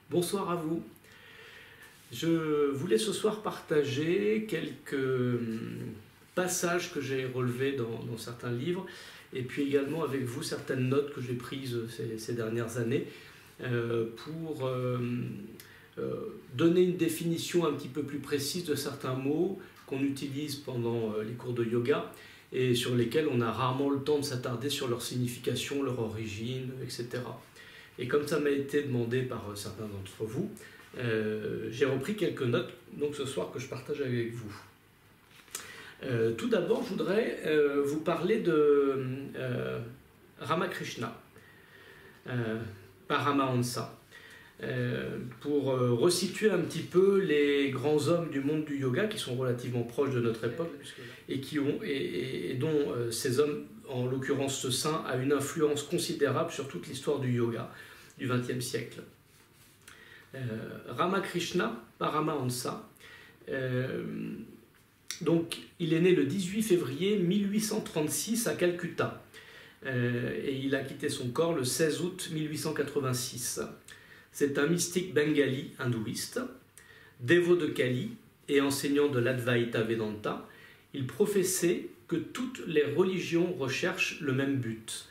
Bonsoir à vous. Je voulais ce soir partager quelques passages que j'ai relevés dans certains livres et puis également avec vous certaines notes que j'ai prises ces dernières années pour donner une définition un petit peu plus précise de certains mots qu'on utilise pendant les cours de yoga et sur lesquels on a rarement le temps de s'attarder sur leur signification, leur origine, etc. Et comme ça m'a été demandé par certains d'entre vous, j'ai repris quelques notes donc ce soir que je partage avec vous. Tout d'abord, je voudrais vous parler de Ramakrishna, Paramahansa, pour resituer un petit peu les grands hommes du monde du yoga qui sont relativement proches de notre époque et dont ces hommes, en l'occurrence ce saint, a une influence considérable sur toute l'histoire du yoga du XXe siècle. Ramakrishna Paramahansa, donc il est né le 18 février 1836 à Calcutta et il a quitté son corps le 16 août 1886. C'est un mystique bengali hindouiste, dévot de Kali et enseignant de l'Advaita Vedanta. Il professait que toutes les religions recherchent le même but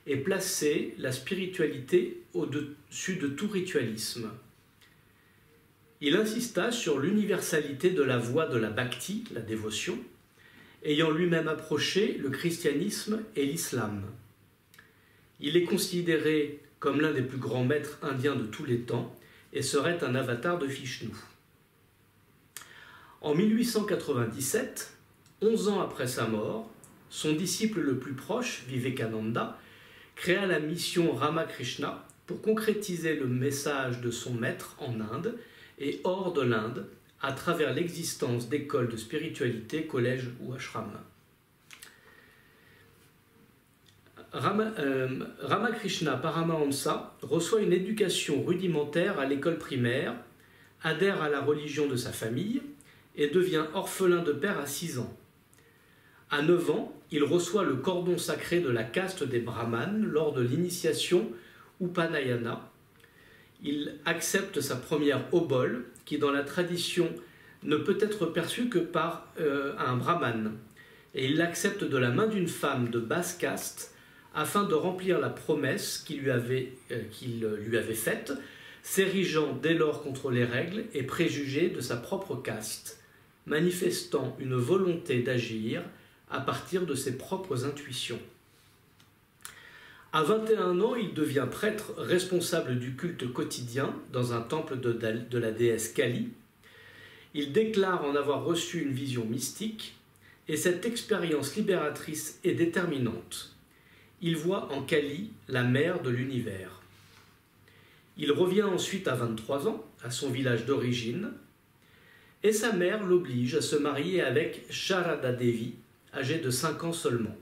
et plaçait la spiritualité au-dessus de tout ritualisme. Il insista sur l'universalité de la voie de la bhakti, la dévotion, ayant lui-même approché le christianisme et l'islam. Il est considéré comme l'un des plus grands maîtres indiens de tous les temps et serait un avatar de Vishnu. En 1897, 11 ans après sa mort, son disciple le plus proche, Vivekananda, créa la mission Ramakrishna pour concrétiser le message de son maître en Inde et hors de l'Inde, à travers l'existence d'écoles de spiritualité, collèges ou ashrams. Ramakrishna Paramahansa reçoit une éducation rudimentaire à l'école primaire, adhère à la religion de sa famille et devient orphelin de père à 6 ans. À 9 ans, il reçoit le cordon sacré de la caste des brahmanes lors de l'initiation Upanayana. Il accepte sa première obole, qui dans la tradition ne peut être perçue que par un brahmane. Et il l'accepte de la main d'une femme de basse caste afin de remplir la promesse qu'il lui avait faite, s'érigeant dès lors contre les règles et préjugés de sa propre caste, manifestant une volonté d'agir à partir de ses propres intuitions. À 21 ans, il devient prêtre responsable du culte quotidien dans un temple de la déesse Kali. Il déclare en avoir reçu une vision mystique et cette expérience libératrice est déterminante. Il voit en Kali la mère de l'univers. Il revient ensuite à 23 ans, à son village d'origine, et sa mère l'oblige à se marier avec Sharada Devi, âgée de 5 ans seulement.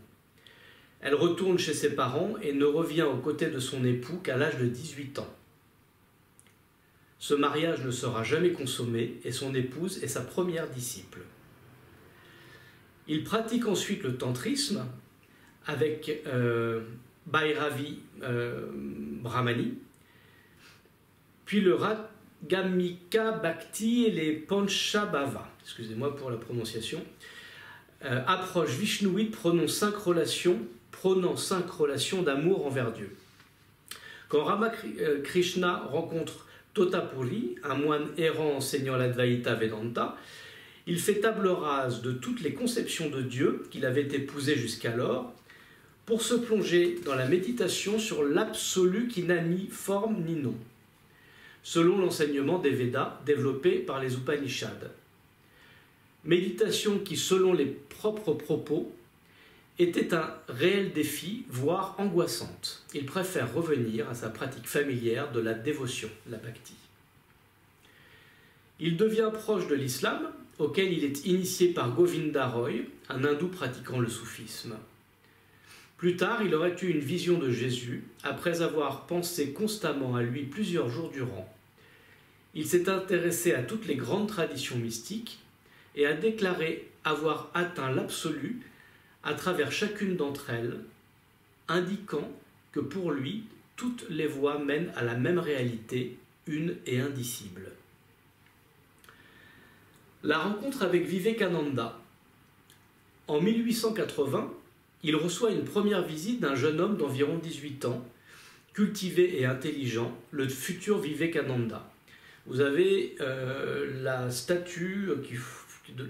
Elle retourne chez ses parents et ne revient aux côtés de son époux qu'à l'âge de 18 ans. Ce mariage ne sera jamais consommé et son épouse est sa première disciple. Il pratique ensuite le tantrisme avec Bhairavi Brahmani, puis le Ragamika Bhakti et les Panchabhava, excusez-moi pour la prononciation, approche vishnouite prônant 5 relations d'amour envers Dieu. Quand Ramakrishna rencontre Totapuri, un moine errant enseignant l'Advaita Vedanta, il fait table rase de toutes les conceptions de Dieu qu'il avait épousées jusqu'alors pour se plonger dans la méditation sur l'absolu qui n'a ni forme ni nom, selon l'enseignement des Védas développé par les Upanishads. Méditation qui, selon les propres propos, était un réel défi, voire angoissante. Il préfère revenir à sa pratique familière de la dévotion, la bhakti. Il devient proche de l'islam, auquel il est initié par Govinda Roy, un hindou pratiquant le soufisme. Plus tard, il aurait eu une vision de Jésus, après avoir pensé constamment à lui plusieurs jours durant. Il s'est intéressé à toutes les grandes traditions mystiques et a déclaré avoir atteint l'absolu à travers chacune d'entre elles, indiquant que pour lui, toutes les voies mènent à la même réalité une et indicible. La rencontre avec Vivekananda. En 1880, il reçoit une première visite d'un jeune homme d'environ 18 ans, cultivé et intelligent, le futur Vivekananda. Vous avez la statue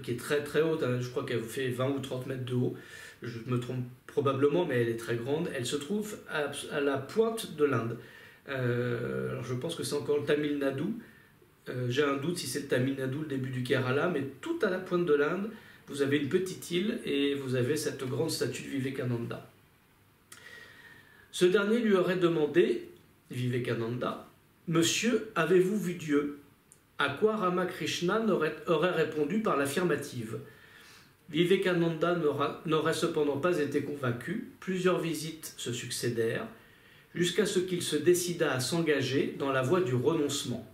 qui est très très haute, hein, je crois qu'elle fait 20 ou 30 mètres de haut, je me trompe probablement, mais elle est très grande. Elle se trouve à la pointe de l'Inde. Alors je pense que c'est encore le Tamil Nadu. J'ai un doute si c'est le Tamil Nadu, le début du Kerala, mais tout à la pointe de l'Inde, vous avez une petite île et vous avez cette grande statue de Vivekananda. Ce dernier lui aurait demandé, Vivekananda, « Monsieur, avez-vous vu Dieu ?» À quoi Ramakrishna aurait répondu par l'affirmative. Vivekananda n'aurait cependant pas été convaincu, plusieurs visites se succédèrent, jusqu'à ce qu'il se décida à s'engager dans la voie du renoncement.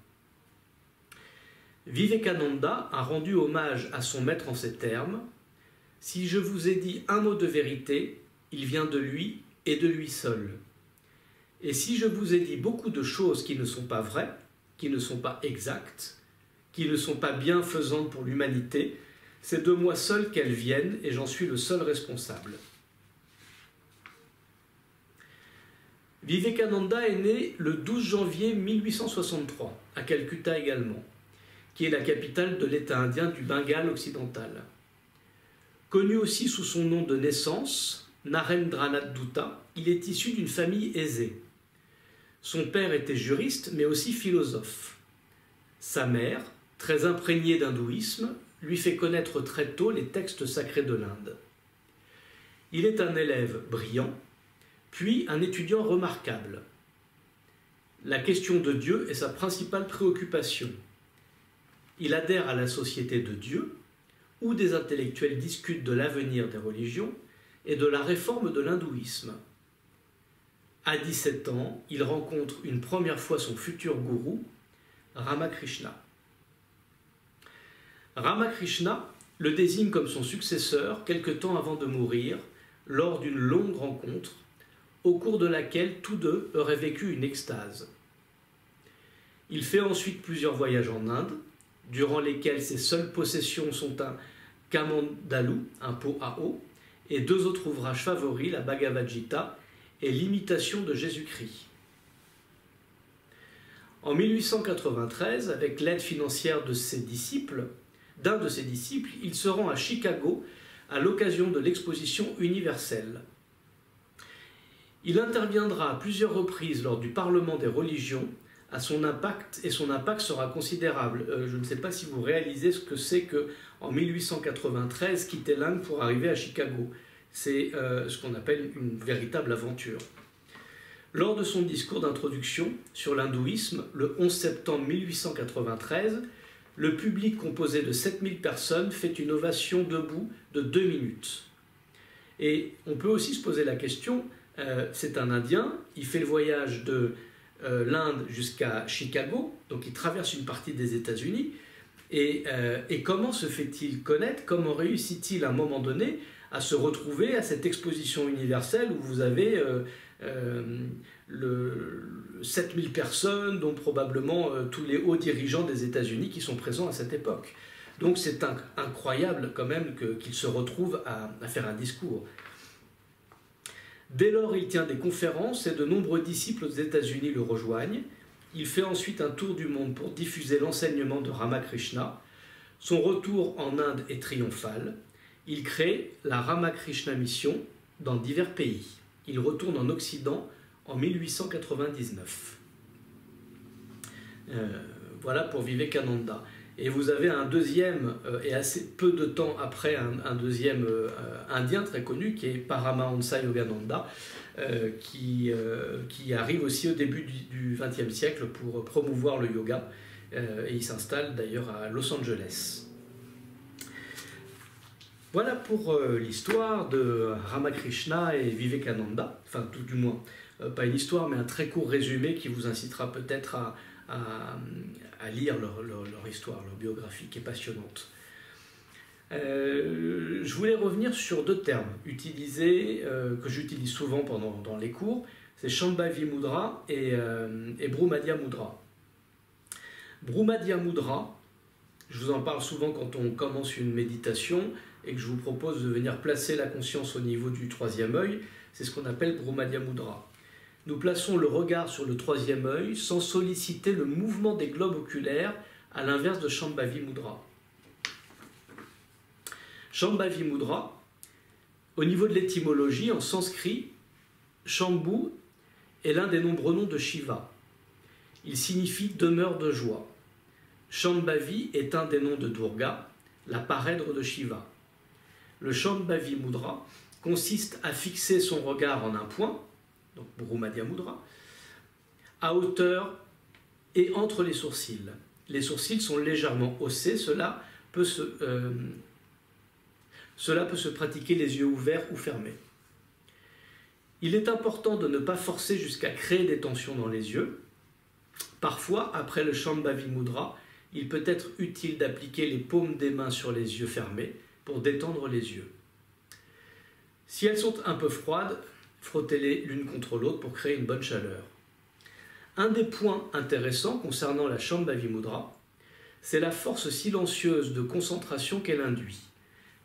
Vivekananda a rendu hommage à son maître en ces termes : « Si je vous ai dit un mot de vérité, il vient de lui et de lui seul. Et si je vous ai dit beaucoup de choses qui ne sont pas vraies, qui ne sont pas exactes, qui ne sont pas bienfaisantes pour l'humanité, c'est de moi seul qu'elles viennent et j'en suis le seul responsable. » Vivekananda est né le 12 janvier 1863, à Calcutta également, qui est la capitale de l'État indien du Bengale occidental. Connu aussi sous son nom de naissance, Narendranath Dutta, il est issu d'une famille aisée. Son père était juriste, mais aussi philosophe. Sa mère, très imprégnée d'hindouisme, lui fait connaître très tôt les textes sacrés de l'Inde. Il est un élève brillant, puis un étudiant remarquable. La question de Dieu est sa principale préoccupation. Il adhère à la Société de Dieu, où des intellectuels discutent de l'avenir des religions et de la réforme de l'hindouisme. À 17 ans, il rencontre une première fois son futur gourou, Ramakrishna. Ramakrishna le désigne comme son successeur quelque temps avant de mourir, lors d'une longue rencontre, au cours de laquelle tous deux auraient vécu une extase. Il fait ensuite plusieurs voyages en Inde, durant lesquels ses seules possessions sont un Kamandalu, un pot à eau, et deux autres ouvrages favoris, la Bhagavad Gita et l'imitation de Jésus-Christ. En 1893, avec l'aide financière d'un de ses disciples, il se rend à Chicago à l'occasion de l'exposition universelle. Il interviendra à plusieurs reprises lors du Parlement des religions, son impact sera considérable. Je ne sais pas si vous réalisez ce que c'est qu'en 1893, quitter l'Inde pour arriver à Chicago. C'est ce qu'on appelle une véritable aventure. Lors de son discours d'introduction sur l'hindouisme, le 11 septembre 1893, le public composé de 7000 personnes fait une ovation debout de 2 minutes. Et on peut aussi se poser la question, c'est un Indien, il fait le voyage de l'Inde jusqu'à Chicago, donc il traverse une partie des États-Unis, et comment se fait-il connaître, comment réussit-il à un moment donné à se retrouver à cette exposition universelle où vous avez 7000 personnes, dont probablement tous les hauts dirigeants des États-Unis qui sont présents à cette époque. Donc c'est incroyable quand même qu'il se retrouve à faire un discours. Dès lors, il tient des conférences et de nombreux disciples aux États-Unis le rejoignent. Il fait ensuite un tour du monde pour diffuser l'enseignement de Ramakrishna. Son retour en Inde est triomphal. Il crée la Ramakrishna Mission dans divers pays. Il retourne en Occident en 1899. Voilà pour Vivekananda. Et vous avez un deuxième, et assez peu de temps après, un deuxième indien très connu, qui est Paramahansa Yogananda, qui arrive aussi au début du XXe siècle pour promouvoir le yoga. Et il s'installe d'ailleurs à Los Angeles. Voilà pour l'histoire de Ramakrishna et Vivekananda, enfin tout du moins, pas une histoire, mais un très court résumé qui vous incitera peut-être à lire leur histoire, leur biographie qui est passionnante. Je voulais revenir sur deux termes utilisés, que j'utilise souvent dans les cours, c'est Shambhavi Mudra et Bhrumadhya Mudra. Brumadhya Mudra, je vous en parle souvent quand on commence une méditation et que je vous propose de venir placer la conscience au niveau du troisième œil, c'est ce qu'on appelle Brumadhya Mudra. Nous plaçons le regard sur le troisième œil sans solliciter le mouvement des globes oculaires, à l'inverse de Shambhavi Mudra. Shambhavi Mudra, au niveau de l'étymologie, en sanskrit, Shambhu est l'un des nombreux noms de Shiva. Il signifie demeure de joie. Shambhavi est un des noms de Durga, la parèdre de Shiva. Le Shambhavi Mudra consiste à fixer son regard en un point, donc Brumadhya Mudra, à hauteur et entre les sourcils. Les sourcils sont légèrement haussés, cela peut se pratiquer les yeux ouverts ou fermés. Il est important de ne pas forcer jusqu'à créer des tensions dans les yeux. Parfois, après le Shambhavi Mudra, il peut être utile d'appliquer les paumes des mains sur les yeux fermés pour détendre les yeux. Si elles sont un peu froides, frottez-les l'une contre l'autre pour créer une bonne chaleur. Un des points intéressants concernant la Shambhavi Mudra, c'est la force silencieuse de concentration qu'elle induit.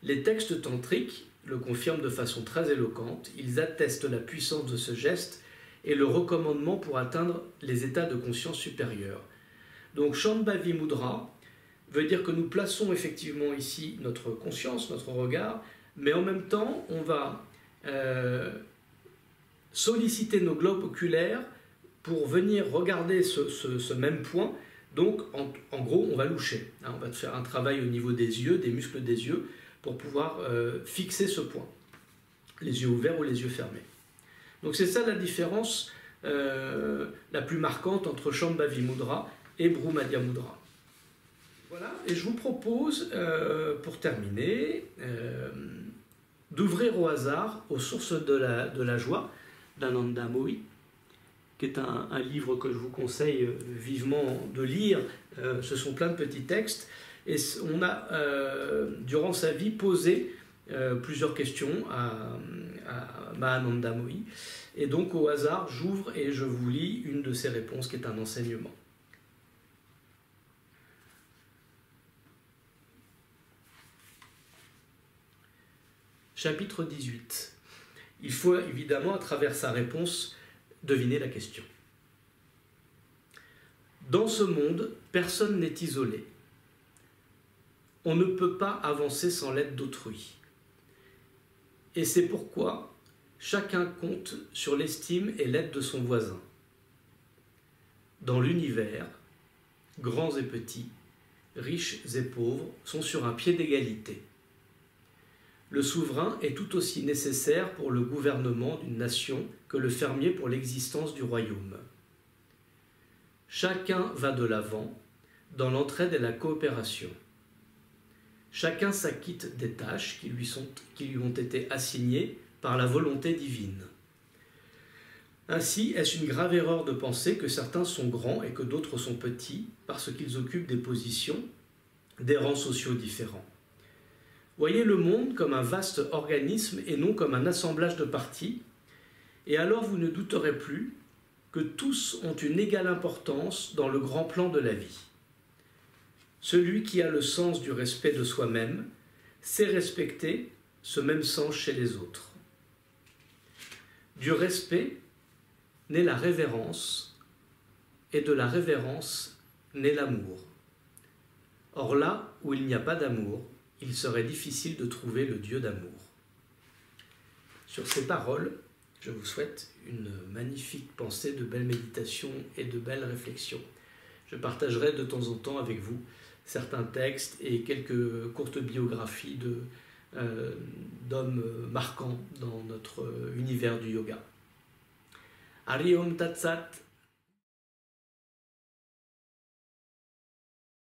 Les textes tantriques le confirment de façon très éloquente, ils attestent la puissance de ce geste et le recommandement pour atteindre les états de conscience supérieurs. Donc Shambhavi Mudra veut dire que nous plaçons effectivement ici notre conscience, notre regard, mais en même temps on va solliciter nos globes oculaires pour venir regarder ce même point. Donc en gros on va loucher, on va faire un travail au niveau des yeux, des muscles des yeux, pour pouvoir fixer ce point, les yeux ouverts ou les yeux fermés. Donc c'est ça la différence la plus marquante entre Shambhavi Mudra et Brumadhya Mudra. Voilà, et je vous propose, pour terminer, d'ouvrir au hasard aux sources de la joie d'Ananda Mohi, qui est un livre que je vous conseille vivement de lire. Ce sont plein de petits textes. Et on a, durant sa vie, posé plusieurs questions à Mahananda Mohi. Et donc, au hasard, j'ouvre et je vous lis une de ses réponses, qui est un enseignement. Chapitre 18. Il faut évidemment, à travers sa réponse, deviner la question. Dans ce monde, personne n'est isolé. On ne peut pas avancer sans l'aide d'autrui. Et c'est pourquoi chacun compte sur l'estime et l'aide de son voisin. Dans l'univers, grands et petits, riches et pauvres sont sur un pied d'égalité. Le souverain est tout aussi nécessaire pour le gouvernement d'une nation que le fermier pour l'existence du royaume. Chacun va de l'avant dans l'entraide et la coopération. Chacun s'acquitte des tâches qui lui ont été assignées par la volonté divine. Ainsi, est-ce une grave erreur de penser que certains sont grands et que d'autres sont petits parce qu'ils occupent des positions, des rangs sociaux différents? Voyez le monde comme un vaste organisme et non comme un assemblage de parties, et alors vous ne douterez plus que tous ont une égale importance dans le grand plan de la vie. Celui qui a le sens du respect de soi-même sait respecter ce même sens chez les autres. Du respect naît la révérence, et de la révérence naît l'amour. Or là où il n'y a pas d'amour, il serait difficile de trouver le Dieu d'amour. Sur ces paroles, je vous souhaite une magnifique pensée, de belles méditations et de belles réflexions. Je partagerai de temps en temps avec vous certains textes et quelques courtes biographies d'hommes marquants dans notre univers du yoga. Hari Om Tat Sat.